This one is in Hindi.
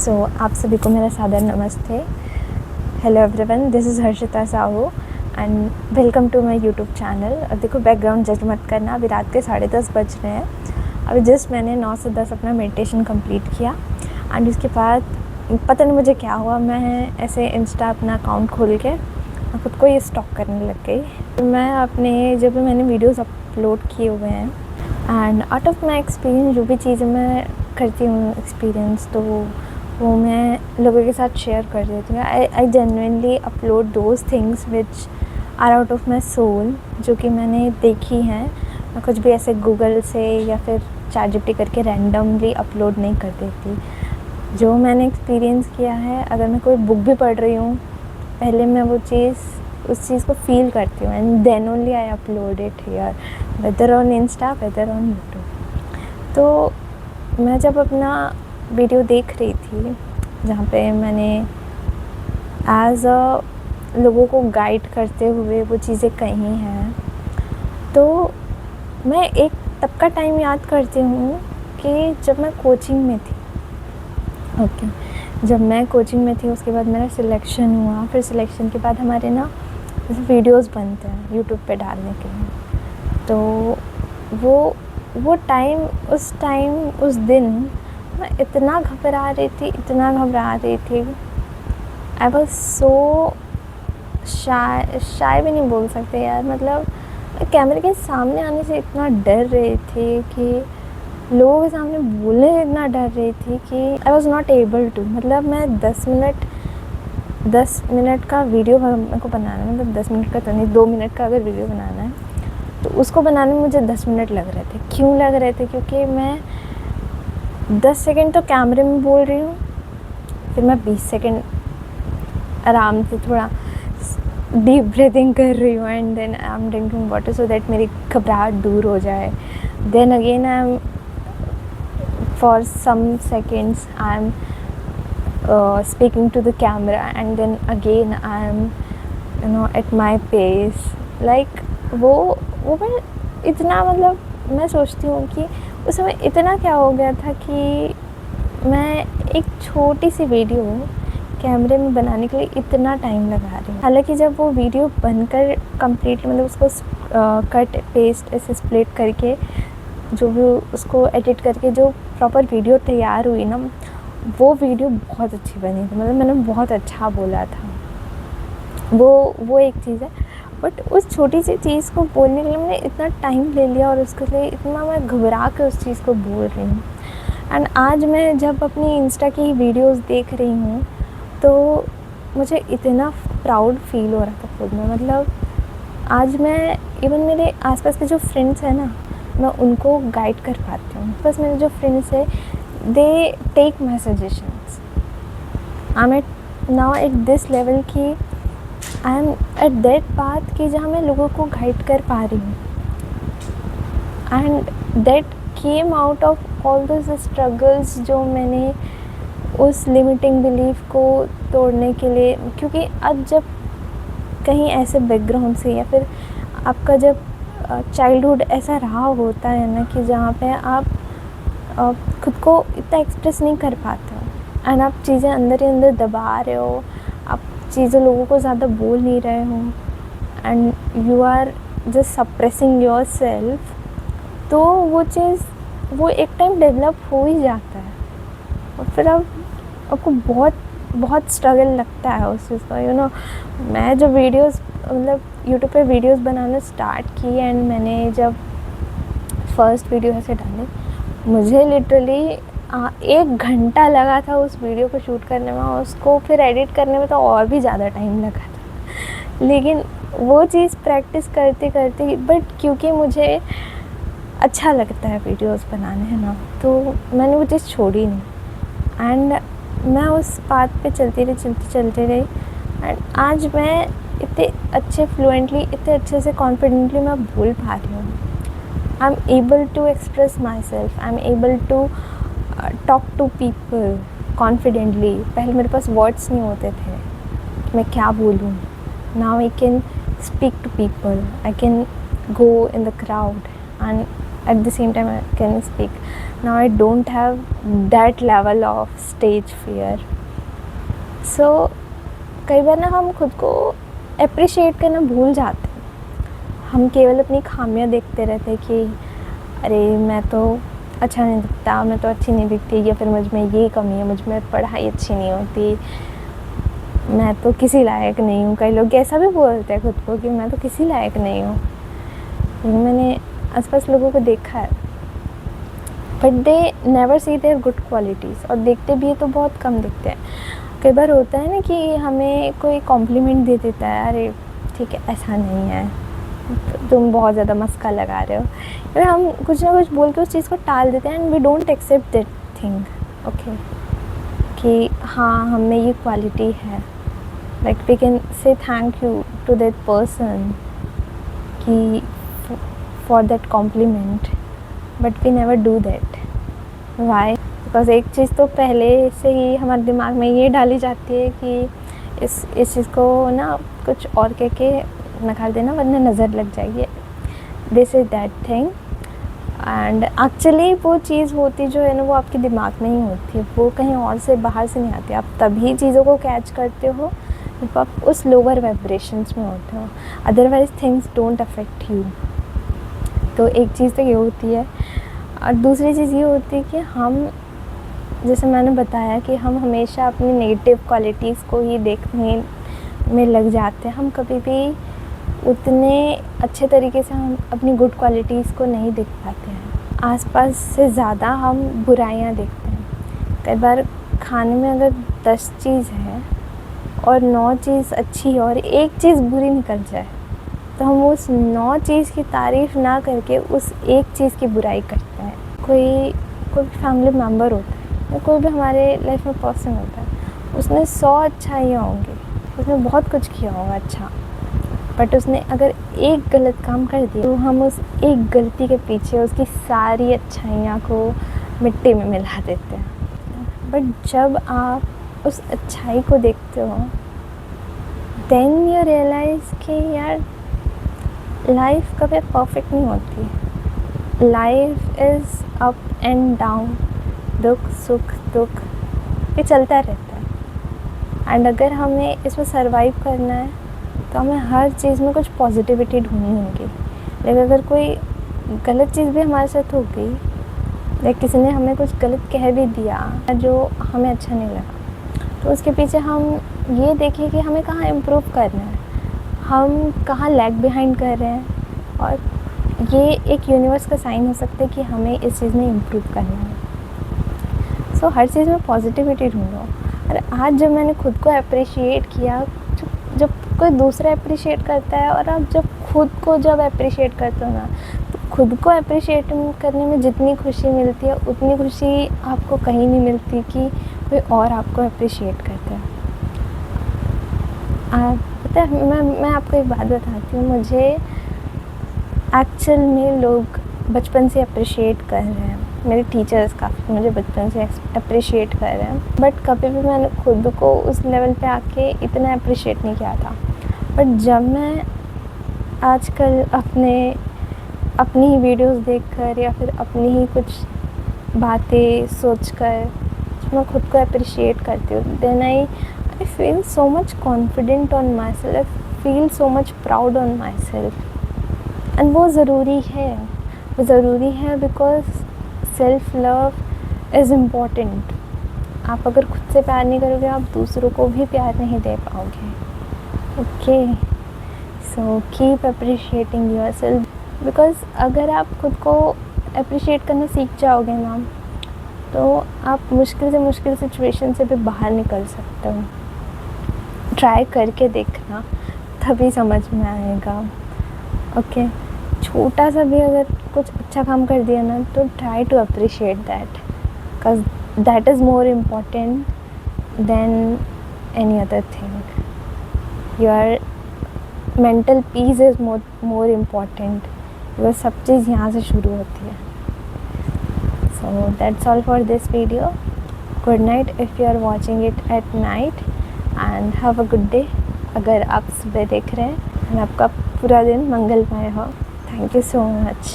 सो आप सभी को मेरा सादर नमस्ते। Hello everyone, this is Harshita Sahu and welcome to my YouTube channel. और देखो, बैकग्राउंड जज मत करना, अभी रात के 10:30 बज रहे हैं। अभी जस्ट मैंने 9 से 10 अपना मेडिटेशन कंप्लीट किया एंड उसके बाद पता नहीं मुझे क्या हुआ, मैं ऐसे इंस्टा अपना अकाउंट खोल के खुद को ये स्टॉक करने लग गई। मैं अपने जब भी मैंने वीडियोज़ अपलोड किए हुए हैं and out of my experience जो भी चीज़ें मैं करती हूँ एक्सपीरियंस, तो वो मैं लोगों के साथ शेयर कर देती हूँ। I genuinely upload those things which are out of my soul, जो कि मैंने देखी हैं। मैं कुछ भी ऐसे गूगल से या फिर ChatGPT करके रैंडमली अपलोड नहीं कर देती। जो मैंने एक्सपीरियंस किया है, अगर मैं कोई बुक भी पढ़ रही हूँ, पहले मैं उस चीज़ को फील करती हूँ and then only I upload it here, whether on Insta whether on YouTube. तो मैं जब अपना वीडियो देख रही थी जहाँ पे मैंने एज अ लोगों को गाइड करते हुए वो चीज़ें कही हैं, तो मैं एक तब का टाइम याद करती हूँ कि जब मैं कोचिंग में थी। जब मैं कोचिंग में थी उसके बाद मेरा सिलेक्शन हुआ। फिर सिलेक्शन के बाद हमारे ना वीडियोस बनते हैं यूट्यूब पे डालने के लिए। तो वो टाइम उस दिन मैं इतना घबरा रही थी। आई वॉज सो शाय भी नहीं बोल सकते यार, मतलब कैमरे के सामने आने से इतना डर रही थी कि लोगों के सामने बोलने से इतना डर रही थी कि I was not able to. मतलब मैं 10 मिनट का वीडियो मेरे को बनाना है, मतलब 10 मिनट का तो नहीं, 2 मिनट का अगर वीडियो बनाना है तो उसको बनाने में मुझे 10 मिनट लग रहे थे। क्यों लग रहे थे? क्योंकि मैं 10 सेकेंड तो कैमरे में बोल रही हूँ, फिर मैं 20 सेकेंड आराम से थोड़ा डीप ब्रीथिंग कर रही हूँ and then I am drinking water so that मेरी घबराहट दूर हो जाए। Then again I am for some seconds I'm speaking to the camera and then again I'm at my pace, like वो मैं इतना, मतलब मैं सोचती हूँ कि उस समय इतना क्या हो गया था कि मैं एक छोटी सी वीडियो कैमरे में बनाने के लिए इतना टाइम लगा रही हूँ। हालांकि जब वो वीडियो बनकर कंप्लीटली, मतलब उसको कट पेस्ट ऐसे स्प्लिट करके जो भी उसको एडिट करके जो प्रॉपर वीडियो तैयार हुई ना, वो वीडियो बहुत अच्छी बनी थी। मतलब मैंने बहुत अच्छा बोला था, वो एक चीज़ है। बट उस छोटी सी चीज़ को बोलने के लिए मैंने इतना टाइम ले लिया और उसके लिए इतना मैं घबरा के उस चीज़ को बोल रही हूँ। एंड आज मैं जब अपनी इंस्टा की वीडियोस देख रही हूँ तो मुझे इतना प्राउड फील हो रहा था खुद में। मतलब आज मैं इवन मेरे आसपास के जो फ्रेंड्स हैं ना, मैं उनको गाइड कर पाती हूँ। बस मेरे जो फ्रेंड्स है, they take my suggestions. I am now at this level कि I am at that path कि जहाँ मैं लोगों को गाइड कर पा रही हूँ। And that came out of all those struggles जो मैंने उस लिमिटिंग बिलीफ को तोड़ने के लिए। क्योंकि अब जब कहीं ऐसे बैकग्राउंड से या फिर आपका जब चाइल्डहुड ऐसा रहा होता है ना कि जहाँ पे आप खुद को इतना एक्सप्रेस नहीं कर पाते हो एंड आप चीज़ें अंदर ही अंदर दबा रहे हो, आप चीज़ें लोगों को ज़्यादा बोल नहीं रहे हो and you are just suppressing your self, तो वो चीज़ वो एक टाइम डेवलप हो ही जाता है और फिर आपको बहुत स्ट्रगल लगता है उस चीज़ का। मैं जब वीडियोस, मतलब यूट्यूब पे वीडियोस बनाना स्टार्ट की एंड मैंने जब फर्स्ट वीडियो ऐसे डाली, मुझे लिटरली 1 घंटा लगा था उस वीडियो को शूट करने में, उसको फिर एडिट करने में तो और भी ज़्यादा टाइम लगा था। लेकिन वो चीज़ प्रैक्टिस करते करते, बट क्योंकि मुझे अच्छा लगता है वीडियोस बनाने, है ना, तो मैंने वो चीज़ छोड़ी नहीं एंड मैं उस पाथ पे चलती रही एंड आज मैं इतने अच्छे फ्लुएंटली, इतने अच्छे से कॉन्फिडेंटली मैं बोल पा रही हूँ। I am able to express my self, I am able to talk to people confidently. पहले मेरे पास वर्ड्स नहीं होते थे कि मैं क्या बोलूँ। Now I can speak to people, I can go in the crowd and at the same time I can speak. now I don't have that level of stage fear. So कई बार ना हम खुद को अप्रिशिएट करना भूल जाते हैं। हम केवल अपनी खामियां देखते रहते हैं कि अरे मैं तो अच्छा नहीं दिखता, मैं तो अच्छी नहीं दिखती, या फिर मुझ में ये कमी है, मुझ में पढ़ाई अच्छी नहीं होती, मैं तो किसी लायक नहीं हूँ। कई लोग ऐसा भी बोलते हैं खुद को कि मैं तो किसी लायक नहीं हूँ। मैंने आसपास लोगों को देखा है, but they never see their good qualities, और देखते भी है तो बहुत कम दिखते हैं। कई बार होता है ना कि हमें कोई कॉम्प्लीमेंट दे देता है, अरे ठीक है ऐसा नहीं है, तुम बहुत ज़्यादा मस्का लगा रहे हो, फिर हम कुछ ना कुछ बोल के उस चीज़ को टाल देते हैं and we don't accept that thing. Okay, कि हाँ हम में ये क्वालिटी है, like we can say thank you to that person कि for that compliment, but we never do that. Why? Because एक चीज़ तो पहले से ही हमारे दिमाग में ये डाली जाती है कि इस चीज़ को ना कुछ और कह के नकार देना वरना नज़र लग जाएगी, this is that thing. And actually वो चीज़ होती जो है ना वो आपके दिमाग में ही होती है, वो कहीं और से बाहर से नहीं आती। आप तभी चीज़ों को कैच करते हो जब आप उस लोअर वाइब्रेशंस में होते हो, otherwise things don't affect you. तो एक चीज़ तो ये होती है, और दूसरी चीज़ ये होती है कि हम, जैसे मैंने बताया कि हम हमेशा अपनी नेगेटिव क्वालिटीज़ को ही देखने में लग जाते हैं। हम कभी भी उतने अच्छे तरीके से हम अपनी गुड क्वालिटीज़ को नहीं देख पाते हैं। आसपास से ज़्यादा हम बुराइयां देखते हैं। कई बार खाने में अगर 10 चीज़ है और 9 चीज़ अच्छी है और एक चीज़ बुरी निकल जाए, तो हम उस 9 चीज़ की तारीफ़ ना करके उस एक चीज़ की बुराई करते हैं। कोई फैमिली मेम्बर होता है या कोई भी हमारे लाइफ में पर्सन होता है, उसने 100 अच्छाइयाँ होंगी, उसने बहुत कुछ किया होगा अच्छा, बट उसने अगर एक गलत काम कर दिया तो हम उस एक गलती के पीछे उसकी सारी अच्छाइयाँ को मिट्टी में मिला देते हैं। बट जब आप उस अच्छाई को देखते हो, देन यू रियलाइज़ कि यार लाइफ कभी परफेक्ट नहीं होती। Life is up and down, दुख सुख दुख, ये चलता रहता है। एंड अगर हमें इसमें सर्वाइव करना है तो हमें हर चीज़ में कुछ पॉजिटिविटी ढूंढनी होगी। लेकिन अगर कोई गलत चीज़ भी हमारे साथ हो गई, या किसी ने हमें कुछ गलत कह भी दिया जो हमें अच्छा नहीं लगा, तो उसके पीछे हम ये देखें कि हमें कहाँ इम्प्रूव करना है, हम कहाँ लैग बिहाइंड कर रहे हैं, और ये एक यूनिवर्स का साइन हो सकता है कि हमें इस चीज़ में इम्प्रूव करना है। सो हर चीज़ में पॉजिटिविटी ढूंढो। और आज जब मैंने खुद को अप्रिशिएट किया, जब कोई दूसरा अप्रिशिएट करता है और आप जब अप्रिशिएट करते हो ना, तो खुद को अप्रिशिएट करने में जितनी खुशी मिलती है उतनी खुशी आपको कहीं नहीं मिलती कि कोई और आपको अप्रिशिएट करता है। पता है, मैं आपको एक बात बताती हूँ। मुझे एक्चुअल में लोग बचपन से अप्रिशिएट कर रहे हैं, मेरे टीचर्स काफ़ी मुझे बचपन से अप्रिशिएट कर रहे हैं, बट कभी भी मैंने खुद को उस लेवल पे आके इतना अप्रिशिएट नहीं किया था। बट जब मैं आजकल अपनी ही वीडियोस देखकर या फिर अपनी ही कुछ बातें सोचकर जब मैं खुद को अप्रिशिएट करती हूँ, then I feel so much confident on my self, I feel so much proud on my self. And वो ज़रूरी है because self love is important. आप अगर खुद से प्यार नहीं करोगे, आप दूसरों को भी प्यार नहीं दे पाओगे। Okay, so keep appreciating yourself, because अगर आप खुद को अप्रिशिएट करना सीख जाओगे ना, तो आप मुश्किल सिचुएशन से भी बाहर निकल सकते हो। ट्राई करके देखना, तभी समझ में आएगा। ओके, छोटा सा भी अगर कुछ अच्छा काम कर दिया ना, तो try to appreciate that, because that is more important than any other thing. Your mental peace is more important, because सब चीज़ यहाँ से शुरू होती है। So that's all for this video. Good night if you are watching it at night, and have a good day अगर आप सुबह देख रहे हैं, एंड आपका पूरा दिन मंगलमय हो। Thank you so much.